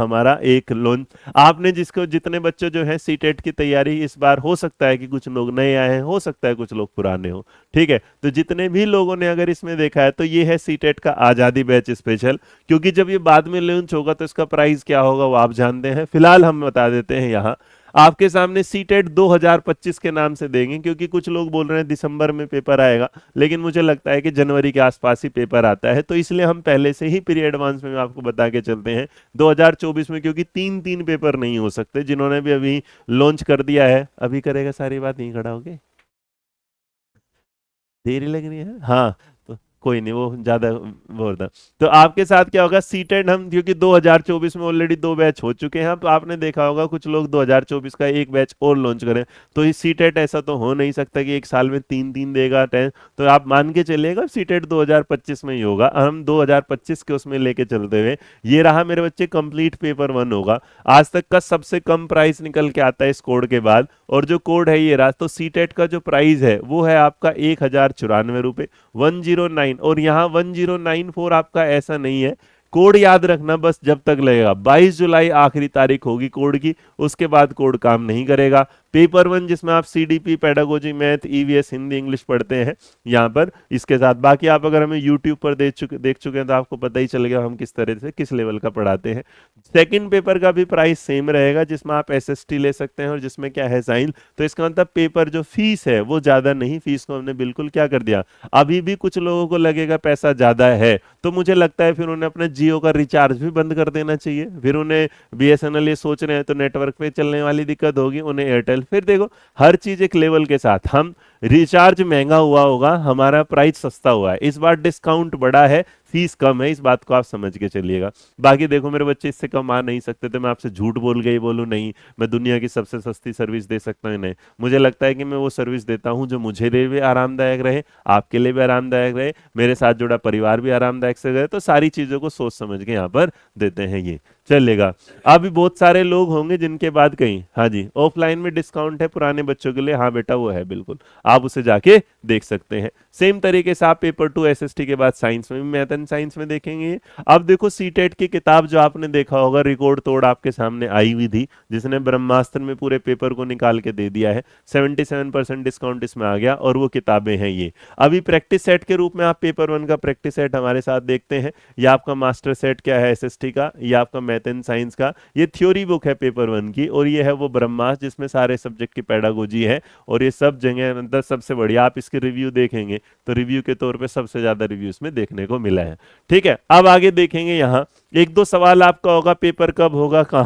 हमारा एक लोन। आपने जिसको जितने बच्चे जो है सीटेट की तैयारी इस बार, हो सकता है कि कुछ लोग नए आए हैं, हो सकता है कुछ लोग पुराने हो, ठीक है, तो जितने भी लोगों ने अगर इसमें देखा है तो ये है सीटेट का आजादी बैच स्पेशल। क्योंकि जब ये बाद में लॉन्च होगा तो इसका प्राइस क्या होगा वो आप जानते हैं, फिलहाल हम बता देते हैं यहाँ। आपके सामने सीटेट 2025 के नाम से देंगे, क्योंकि कुछ लोग बोल रहे हैं दिसंबर में पेपर आएगा, लेकिन मुझे लगता है कि जनवरी के आसपास ही पेपर आता है, तो इसलिए हम पहले से ही प्री एडवांस में आपको बता के चलते हैं 2024 में, क्योंकि तीन तीन पेपर नहीं हो सकते। जिन्होंने भी अभी लॉन्च कर दिया है, अभी करेगा सारी बात नहीं खड़ा होके, देरी लग रही है, हाँ, तो कोई नहीं, वो ज्यादा वो होता। तो आपके साथ क्या होगा, सीटेट हम क्योंकि 2024 में ऑलरेडी दो बैच हो चुके हैं, तो आपने देखा होगा कुछ लोग 2024 का एक बैच और लॉन्च करें, तो ये सीटेट ऐसा तो हो नहीं सकता कि एक साल में तीन तीन देगा टेस्ट, तो आप मान के चलिएगा सीटेट 2025 में ही होगा, हम 2025 के उसमें लेके चलते हुए, ये रहा मेरे बच्चे कंप्लीट पेपर वन होगा। आज तक का सबसे कम प्राइस निकल के आता है इस कोड के बाद, और जो कोड है ये रहा, तो सीटेट का जो प्राइस है वो है आपका 1094 रुपये, 109, और यहाँ 1094 आपका ऐसा नहीं है, कोड याद रखना बस, जब तक लगेगा 22 जुलाई आखिरी तारीख होगी कोड की, उसके बाद कोड काम नहीं करेगा। पेपर वन जिसमें आप CDP, pedagogy, math, EVS, Hindi, English पढ़ते हैं यहाँ पर, इसके साथ बाकी आप अगर हमें यूट्यूब पर देख चुके हैं तो आपको पता ही चल गया हम किस तरह से किस लेवल का पढ़ाते हैं। सेकंड पेपर का भी प्राइस सेम रहेगा, जिसमें आप एसएसटी ले सकते हैं और जिसमें क्या है साइंस, तो इसका मतलब पेपर जो फीस है वो ज्यादा नहीं, फीस को हमने बिल्कुल क्या कर दिया। अभी भी कुछ लोगों को लगेगा पैसा ज्यादा है, तो मुझे लगता है फिर उन्हें अपने जियो का रिचार्ज भी बंद कर देना चाहिए, फिर उन्हें बीएसएनएल ये सोच रहे हैं तो नेटवर्क पे चलने वाली दिक्कत होगी, उन्हें एयरटेल, फिर देखो हर चीज एक लेवल के साथ, हम रिचार्ज महंगा हुआ होगा, हमारा प्राइस सस्ता हुआ है, इस बार डिस्काउंट बढ़ा है, फीस कम है, इस बात को आप समझ के चलिएगा। बाकी देखो मेरे बच्चे इससे कम आ नहीं सकते, तो मैं आपसे झूठ बोल के ही बोलूँ नहीं मैं दुनिया की सबसे सस्ती सर्विस दे सकता हूँ, नहीं, मुझे लगता है कि मैं वो सर्विस देता हूँ जो मुझे लिए भी आरामदायक रहे, आपके लिए भी आरामदायक रहे, मेरे साथ जुड़ा परिवार भी आरामदायक से रहे, तो सारी चीजों को सोच समझ के यहाँ पर देते हैं, ये चलेगा। अभी बहुत सारे लोग होंगे जिनके बाद कहीं, हाँ जी, ऑफलाइन में डिस्काउंट है पुराने बच्चों के लिए, हाँ बेटा वो है बिल्कुल, आप उसे जाके देख सकते हैं। सेम तरीके से आप पेपर टू एसएसटी के बाद साइंस में भी, मैथ एंड साइंस में देखेंगे। अब देखो सीटेट की किताब जो आपने देखा होगा रिकॉर्ड तोड़ आपके सामने आई हुई थी, जिसने ब्रह्मास्त्र में पूरे पेपर को निकाल के दे दिया है, 77% डिस्काउंट इसमें आ गया, और वो किताबें हैं ये। अभी प्रैक्टिस सेट के रूप में आप पेपर वन का प्रैक्टिस सेट हमारे साथ देखते हैं, ये आपका मास्टर सेट क्या है एसएसटी का, ये आपका मैथ एंड साइंस का, ये थ्योरी बुक है पेपर वन की, और ये है वो ब्रह्मास्त्र जिसमें सारे सब्जेक्ट की पेडागोजी है, और ये सब जगह अंदर सबसे बढ़िया, आप इसके रिव्यू देखेंगे तो रिव्यू के तौर पे सबसे ज्यादा रिव्यू इसमें देखने को मिला है। ठीक है, अब आगे देखेंगे यहाँ एक दो सवाल आपका होगा, पेपर कब होगा, कहाँ